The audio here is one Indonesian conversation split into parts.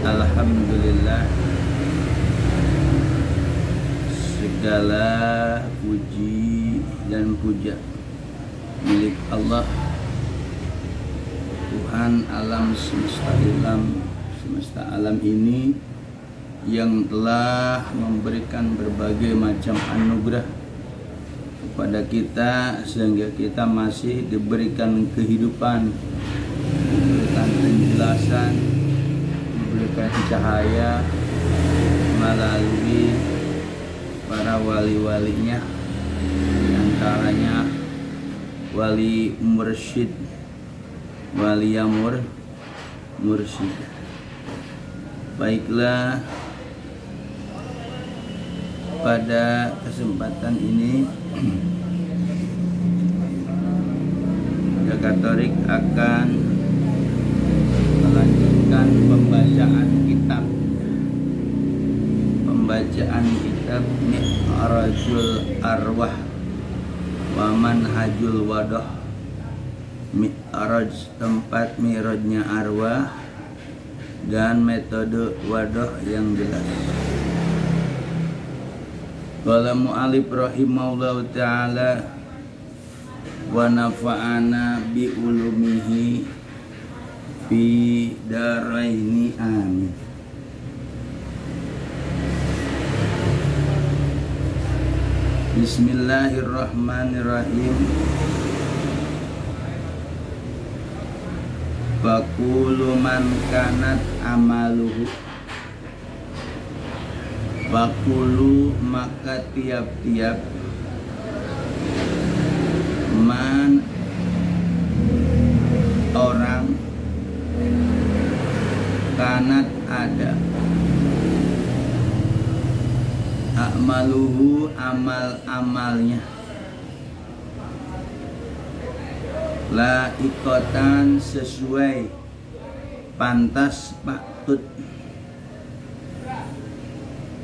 Alhamdulillah, segala puji dan puja milik Allah, Tuhan alam semesta alam ini, yang telah memberikan berbagai macam anugerah kepada kita sehingga kita masih diberikan kehidupan, diberikan penjelasan, diberikan cahaya melalui para wali-walinya, diantaranya wali mursyid, wali mursyid. Baiklah, pada kesempatan ini Jakatorik akan melanjutkan pembacaan kitab Mi'rajul Arwah wa Manhajul Wadah. Mi'raj, tempat mi'rajnya arwah, dan metode wadah yang jelas. Qala mu'alif rahimahullahu ta'ala wa nafa'ana bi ulumihi fi daraini amin. Bismillahirrahmanirrahim. Fakulu man kanat amaluhu, fakulu maka tiap-tiap, man orang, kanat ada, amaluhu amal-amalnya, la ikotan sesuai, pantas patut,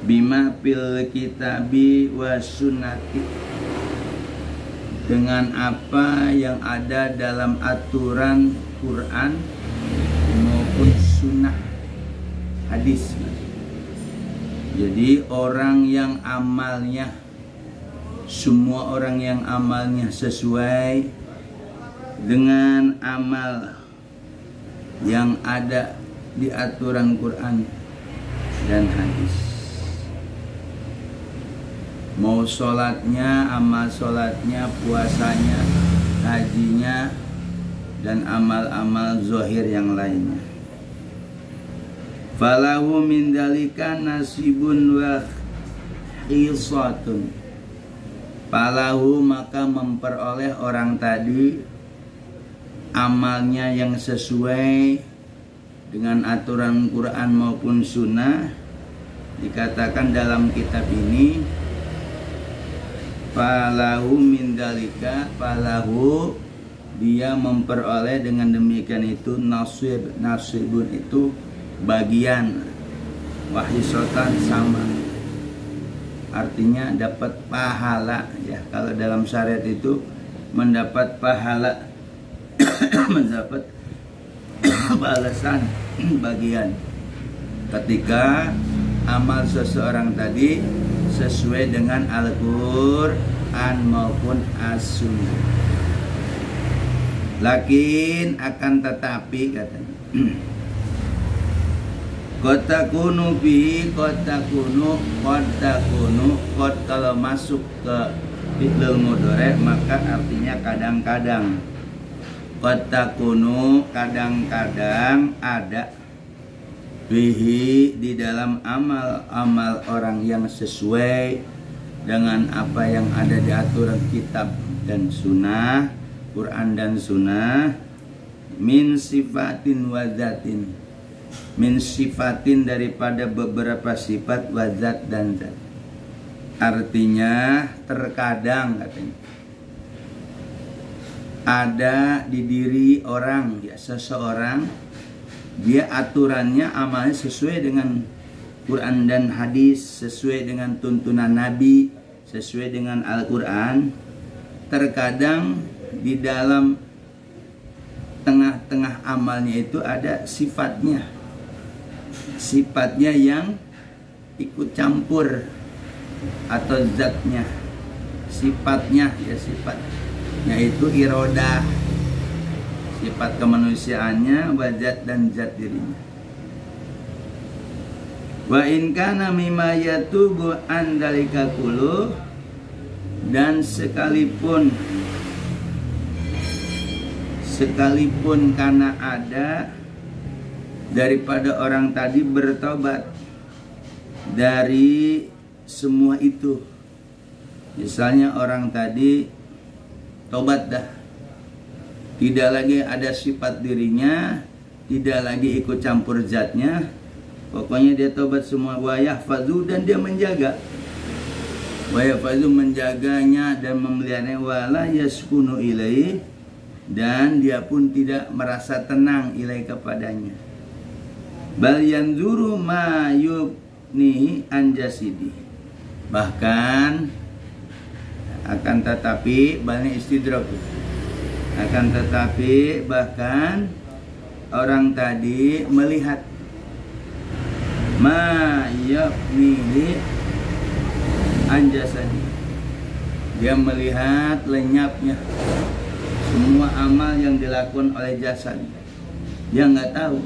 bima fil kitabi wa sunnati, dengan apa yang ada dalam aturan Quran maupun sunnah hadis. Jadi orang yang amalnya, semua orang yang amalnya sesuai dengan amal yang ada di aturan Quran dan hadis. Mau sholatnya, amal sholatnya, puasanya, hajinya, dan amal-amal zohir yang lainnya. Falahu min dalika nasibun wa hisatun. Falahu maka memperoleh orang tadi amalnya yang sesuai dengan aturan Quran maupun sunnah. Dikatakan dalam kitab ini, falahu min dalika, falahu dia memperoleh dengan demikian itu nasib, nasibun itu bagian, wahisotan sama, artinya dapat pahala ya. Kalau dalam syariat itu mendapat pahala, mendapat balasan bagian ketika amal seseorang tadi sesuai dengan Al-Quran maupun As-Sunnah. Lakin akan tetapi katanya, kota kunu bi, kota kunu, kot kalau masuk ke fi'il mudhari maka artinya kadang-kadang. Kota kunu kadang-kadang ada, bihi di dalam amal-amal orang yang sesuai dengan apa yang ada di aturan kitab dan sunnah, Quran dan sunnah, min sifatin wazatin, min sifatin daripada beberapa sifat, wazat dan zat. Artinya terkadang katanya ada di diri orang ya, seseorang dia aturannya amalnya sesuai dengan Quran dan hadis, sesuai dengan tuntunan Nabi, sesuai dengan Al-Quran. Terkadang di dalam tengah-tengah amalnya itu ada sifatnya, sifatnya yang ikut campur atau zatnya, sifatnya ya sifatnya itu irodah, sifat kemanusiaannya, wajat dan zat dirinya. Wa in kana mimma yatubu an dalika kullu, dan sekalipun karena ada daripada orang tadi bertobat dari semua itu. Misalnya orang tadi tobat dah, tidak lagi ada sifat dirinya, tidak lagi ikut campur zatnya, pokoknya dia tobat semua. Wa yahfazu, dan dia menjaga, wa yahfazu, menjaganya dan memeliharanya, wala yaskunu ilaihi, dan dia pun tidak merasa tenang ilai kepadanya. Bal yanzuru ma yubni anjasidi, bahkan akan tetapi balnya istidrak, akan tetapi bahkan orang tadi melihat ma yubni anjasadi, dia melihat lenyapnya semua amal yang dilakukan oleh jasad. Dia nggak tahu,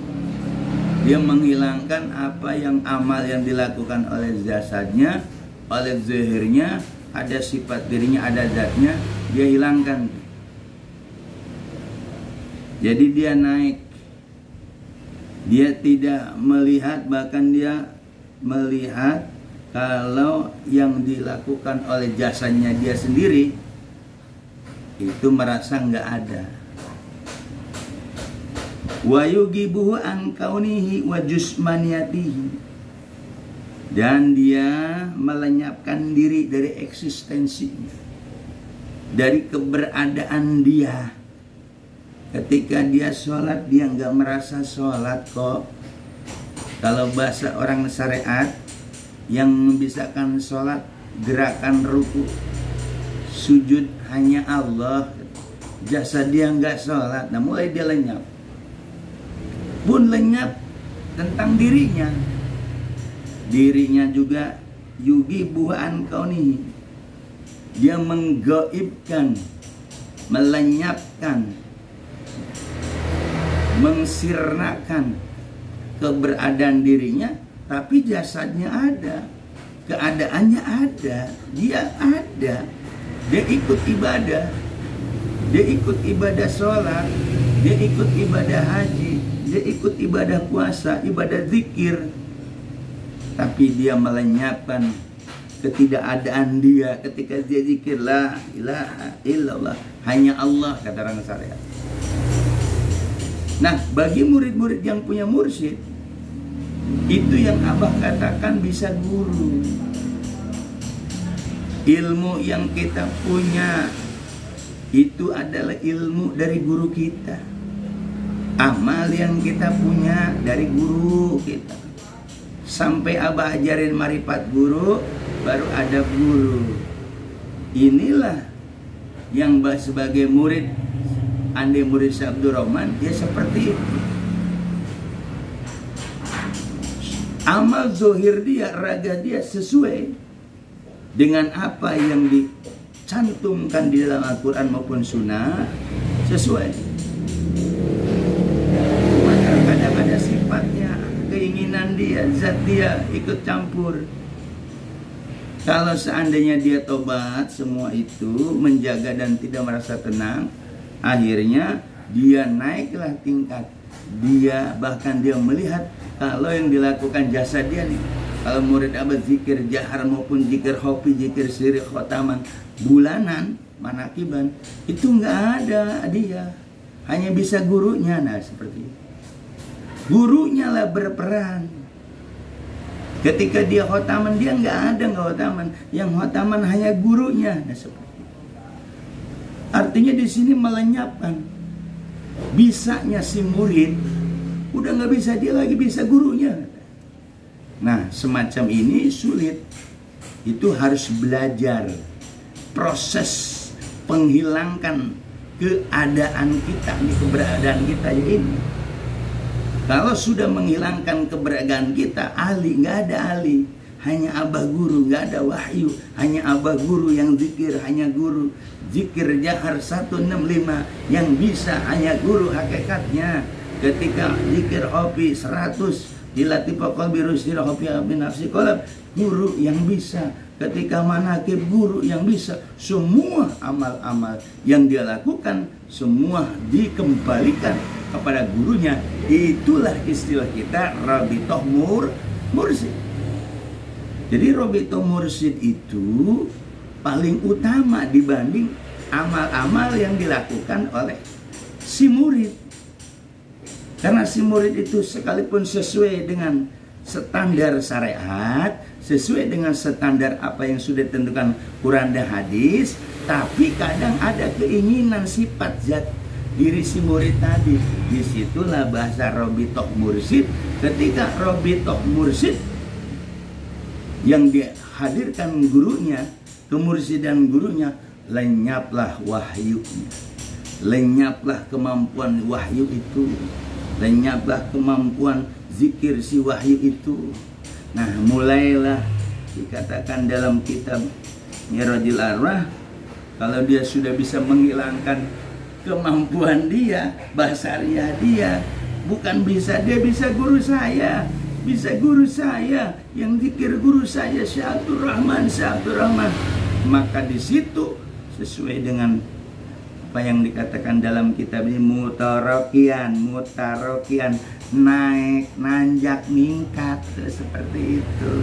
dia menghilangkan apa yang amal yang dilakukan oleh jasadnya, oleh zahirnya, ada sifat dirinya, ada zatnya, dia hilangkan. Jadi dia naik, dia tidak melihat, bahkan dia melihat kalau yang dilakukan oleh jasadnya dia sendiri itu merasa nggak ada. Wa yugibuhu an kaunihi wa jusmaniyatihi, dan dia melenyapkan diri dari eksistensinya, dari keberadaan dia. Ketika dia sholat, dia nggak merasa sholat kok. Kalau bahasa orang syariat, yang membisahkan sholat gerakan ruku sujud hanya Allah, jasa dia nggak sholat. Nah mulai dia lenyap, pun lenyap tentang dirinya. Dirinya juga yugibuhu an kaunihi, dia menggaibkan, melenyapkan, mengsirnakan keberadaan dirinya, tapi jasadnya ada, keadaannya ada, dia ada. Dia ikut ibadah, dia ikut ibadah sholat, dia ikut ibadah haji, dia ikut ibadah puasa, ibadah zikir, tapi dia melenyapkan ketidakadaan dia ketika dia zikir la ilaha illallah, hanya Allah, kata orang syariat. Nah, bagi murid-murid yang punya mursyid, itu yang Abah katakan bisa guru. Ilmu yang kita punya itu adalah ilmu dari guru kita. Amal yang kita punya dari guru kita. Sampai Abah ajarin marifat guru, baru ada guru. Inilah yang sebagai murid, andai murid Syekh Abdul Rahman, dia seperti itu. Amal zohir dia, raga dia sesuai dengan apa yang dicantumkan di dalam Al-Quran maupun Sunnah, sesuai. Maka kadang ada sifatnya, keinginan dia, zat dia ikut campur. Kalau seandainya dia tobat semua itu, menjaga dan tidak merasa tenang, akhirnya dia naiklah tingkat. Dia bahkan dia melihat kalau yang dilakukan jasa dia nih, kalau murid Abah zikir jahar maupun zikir hopi, zikir sirih, khotaman, bulanan, manakiban, itu nggak ada dia, hanya bisa gurunya. Nah seperti itu, gurunya lah berperan. Ketika dia khotaman, dia nggak ada khotaman, yang khotaman hanya gurunya. Nah seperti itu. Artinya di sini melenyapkan bisanya si murid, udah nggak bisa dia lagi, bisa gurunya. Nah semacam ini sulit, itu harus belajar proses penghilangkan keadaan kita, keberadaan kita ini. Kalau sudah menghilangkan keberadaan kita, ahli, nggak ada ahli. Hanya abah guru, nggak ada wahyu. Hanya abah guru yang zikir, hanya guru. Zikir jahar 165 yang bisa hanya guru hakikatnya. Ketika zikir hobi 100, dilatih qalbi rusir hobi abin nafsi kolab, guru yang bisa. Ketika manakib, guru yang bisa. Semua amal-amal yang dia lakukan, semua dikembalikan kepada gurunya. Itulah istilah kita Rabitoh Mursyid. Jadi Rabitoh Mursyid itu paling utama dibanding amal-amal yang dilakukan oleh si murid. Karena si murid itu sekalipun sesuai dengan standar syariat, sesuai dengan standar apa yang sudah ditentukan Quran dan hadis, tapi kadang ada keinginan sifat zat diri si murid tadi. Disitulah bahasa Rabitoh Mursyid. Ketika Rabitoh Mursyid yang dihadirkan gurunya, kemursidan gurunya, lenyaplah wahyunya, lenyaplah kemampuan wahyu itu, lenyaplah kemampuan zikir si wahyu itu. Nah, mulailah dikatakan dalam kitab Mirajul Arwah, kalau dia sudah bisa menghilangkan kemampuan dia, basariah dia, bukan bisa, dia bisa guru saya, bisa guru saya, yang zikir guru saya Syekh Abdul Rahman. Maka di situ sesuai dengan apa yang dikatakan dalam kitab ini, mutarokian, naik, nanjak, ningkat, seperti itu.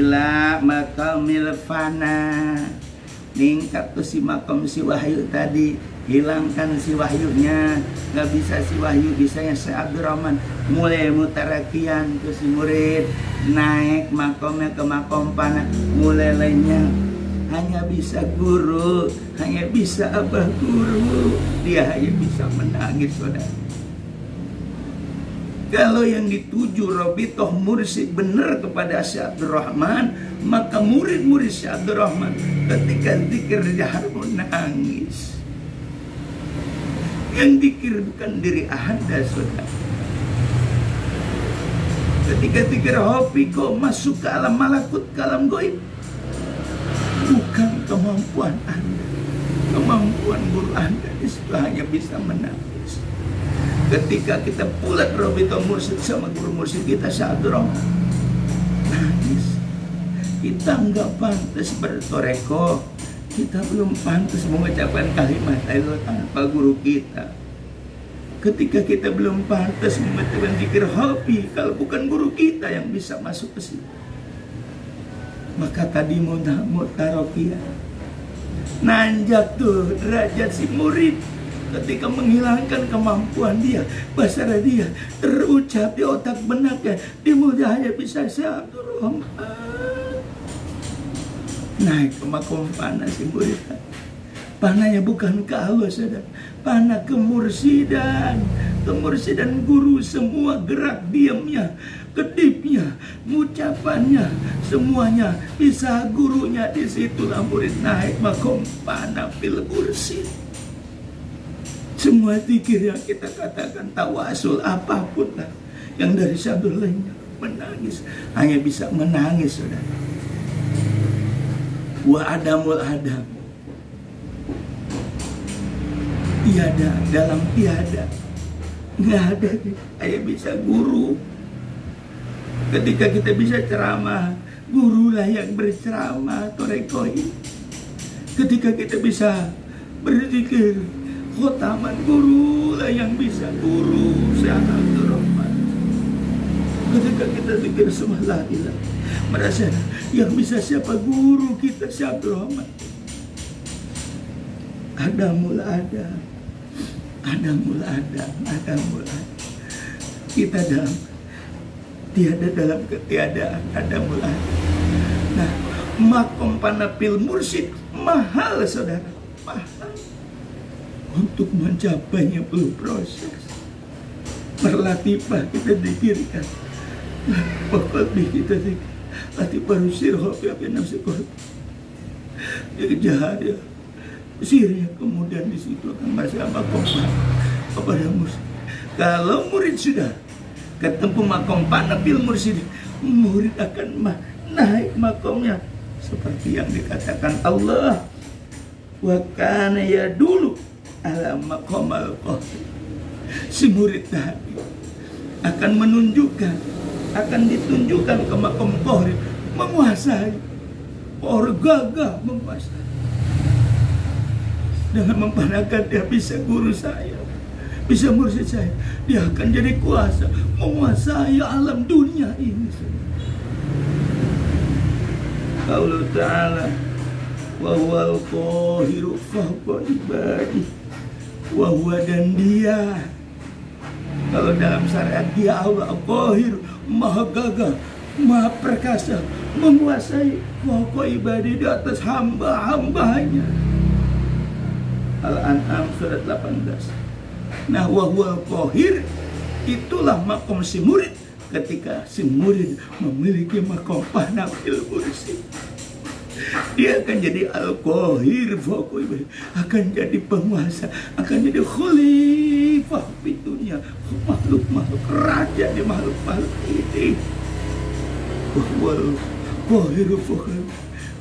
Ila makamil fana, ningkat tuh si makom si wahyu tadi, hilangkan si wahyunya, nggak bisa si wahyu, bisanya si Abdurrahman. Mulai mutarakian ke si murid, naik makomnya ke makom fana, mulai lainnya hanya bisa guru, hanya bisa abah guru, dia hanya bisa menangis, saudara. Kalau yang dituju Rabitoh Mursyid benar kepada Syekh Abdul Rahman, maka murid-murid Syekh Abdul Rahman ketika zikir jahar menangis. Yang zikir bukan diri Anda, saudara. Ketika zikir hobi kok masuk ke alam malakut, ke alam goib, bukan kemampuan Anda, kemampuan guru Anda itu hanya bisa menangis. Ketika kita pulat Rabitoh Mursyid sama guru mursyid kita Syekh Abdul Rahman, nangis. Kita nggak pantas bertoreko, kita belum pantas mengucapkan kalimat la ilaha tanpa guru kita. Ketika kita belum pantas mengucapkan zikir hobi kalau bukan guru kita yang bisa masuk ke situ. Maka tadi mutarokiah, nanjak tuh derajat si murid ketika menghilangkan kemampuan dia, basara dia terucap di otak benaknya, di mudah hanya bisa Syekh Abdul Rahman. Naik ke makom panah si murid. Panahnya bukan ke Allah, saudara, panah kemursidan. Kemursidan guru, semua gerak diamnya, kedipnya, ucapannya, semuanya bisa gurunya. Disitulah murid naik makom panah fil mursyid. Semua zikir yang kita katakan, tawasul apapun lah, yang dari Syabdul lainnya menangis, hanya bisa menangis, saudara. Wa adamul adam, tiada dalam tiada, nggak ada, hanya bisa guru. Ketika kita bisa ceramah, gurulah yang berceramah, torekoi. Ketika kita bisa berzikir, khotaman, gurulah yang bisa, guru Syekh Abdul Rahman. Ketika kita zikir semua la ilaha, merasa yang bisa siapa? Guru kita Syekh Abdul Rahman. Adamul adam, adamul adam, adamul adam. Kita dalam tiada, dalam ketiadaan, adamul adam. Nah, makom panapil mursyid mahal, saudara, mahal. Untuk mencapainya perlu proses. Berlatifah kita dikirkan, lebih kita dikir, latifah rusir hobi apa nafsi korban. Jadi jahat ya, sirnya kemudian di situ akan masih apa kompak kepada musuh. Kalau murid sudah ketemu makom Panabil Mursyid, murid akan naik makomnya seperti yang dikatakan Allah, wa kana ya dulu ala maqamal qahir. Si murid tadi akan menunjukkan, akan ditunjukkan ke makom qahir, menguasai, orang gagah menguasai. Dengan mempanakan dia bisa guru saya, bisa mursyid saya, dia akan jadi kuasa, menguasai alam dunia ini. Allah Ta'ala wa huwal qahiru fawqa ibadi, wa huwa, dan dia, kalau dalam syariat dia Allah qahir, maha gagah, maha perkasa, menguasai fawqa ibadi, di atas hamba-hambanya. Al-An'am surat 18. Nah, wa huwal qahir, itulah makom si murid. Ketika si murid memiliki makom Panabil Mursyid, dia akan jadi al-qahir, akan jadi penguasa, akan jadi khalifah di dunia, makhluk-makhluk, raja di makhluk-makhluk ini. Wal qahir,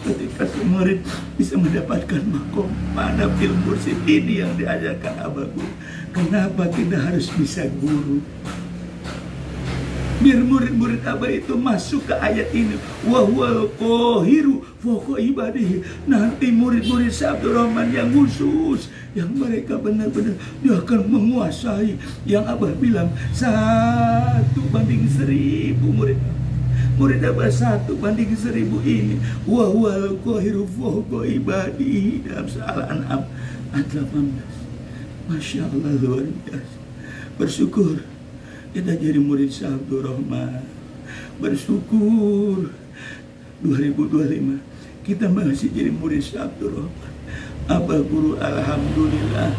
ketika si murid bisa mendapatkan makom Panabil Mursyid ini yang diajarkan Abah Guru. Kenapa kita harus bisa guru? Biar murid-murid Abah itu masuk ke ayat ini, wa huwal qahiru fawqa ibadihi. Nanti murid-murid Syekh Abdul Rahman yang khusus, yang mereka benar-benar dia akan menguasai. Yang Abah bilang 1:1000 murid. Murid Abah 1:1000 ini, wa huwal qahiru fawqa ibadihi, dalam surah Al-An'am ayat 18. Masya Allah, luar biasa. Bersyukur kita jadi murid Syekh Abdul Rahman. Bersyukur 2025 kita masih jadi murid Syekh Abdul Rahman. Abah Guru alhamdulillah,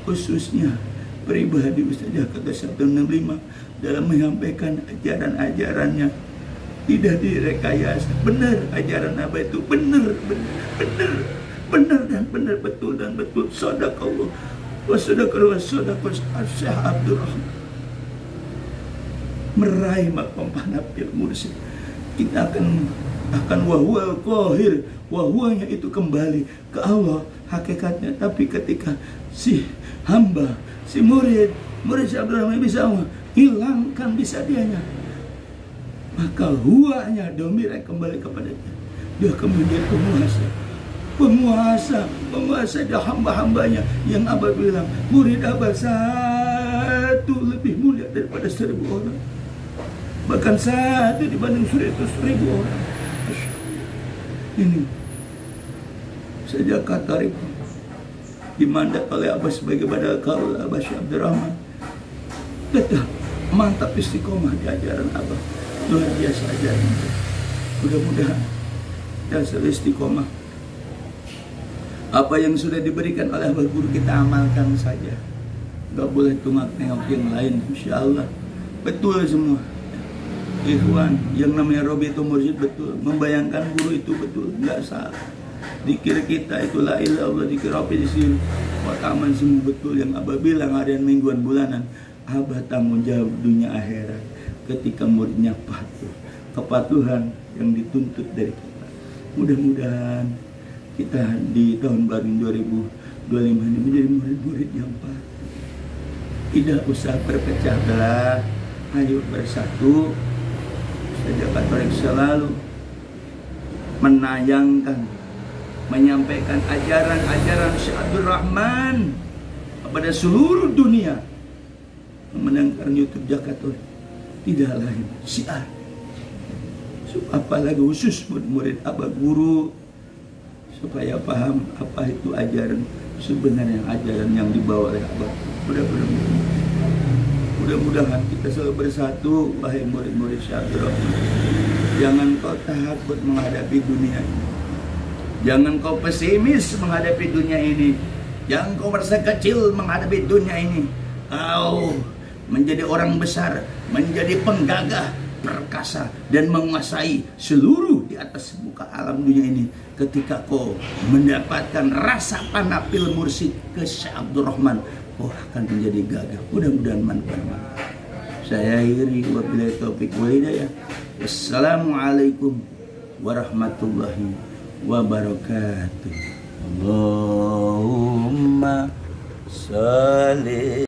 khususnya pribadi Ustaz Jakarta 165 dalam menyampaikan ajaran-ajarannya tidak direkayasa. Benar ajaran Abah itu benar dan benar, betul dan betul. Shadakallah wa shadakallah Syekh Abdul Rahman meraih makom Panabil Mursyid. Kita akan wahwal qahir, wahwanya itu kembali ke Allah hakikatnya. Tapi ketika si hamba, si murid Syekh Abdul Rahman bisa hilangkan bisa dianya, maka huwanya domirnya kembali kepada dia. Dia akan menjadi penguasa dia hamba-hambanya. Yang Abah bilang murid Abah 1 lebih mulia daripada 1000 orang, bahkan 1 dibanding 1000 orang. Ini sejak Qatar dimandat oleh Abah sebagai badal kaul Abah Syekh Abdul Rahman, tetap mantap istiqomah di ajaran Abah. Luar biasa ajaran. Mudah-mudahan dasar istiqomah apa yang sudah diberikan oleh Abah Guru kita amalkan saja. Gak boleh tengok-tengok yang lain. Insya Allah betul semua. Ikhwan, yang namanya Robitul Mursyid betul, membayangkan guru itu betul, nggak salah. Dikir kita itu la ilaha illallah, dikir Robi di sini, taman semua betul. Yang Abah bilang harian, mingguan, bulanan, Abah tanggung jawab dunia akhirat. Ketika muridnya patuh, kepatuhan yang dituntut dari kita. Mudah-mudahan kita di tahun baru 2025 ini menjadi murid-murid yang patuh. Tidak usah berpecah belah, ayo bersatu. Sejak Katolik selalu menayangkan, menyampaikan ajaran-ajaran Syekh Abdul Rahman kepada seluruh dunia. Mendengar YouTube Jakarta tidak lain syiar. Apalagi khusus murid Abah Guru supaya paham apa itu ajaran sebenarnya, ajaran yang dibawa oleh Abah. Mudah-mudahan kita selalu bersatu, wahai murid-murid Syekh Abdul Rahman. Jangan kau takut menghadapi dunia ini. Jangan kau pesimis menghadapi dunia ini. Jangan kau merasa kecil menghadapi dunia ini. Kau menjadi orang besar, menjadi penggagah, perkasa, dan menguasai seluruh di atas muka alam dunia ini. Ketika kau mendapatkan rasa Panabil Mursyid ke Syekh Abdul Rahman, akan menjadi gagah. Mudah-mudahan manfaat. Saya akhiri wabillahi taufik wal hidayah. Wassalamualaikum warahmatullahi wabarakatuh. Allahumma shalli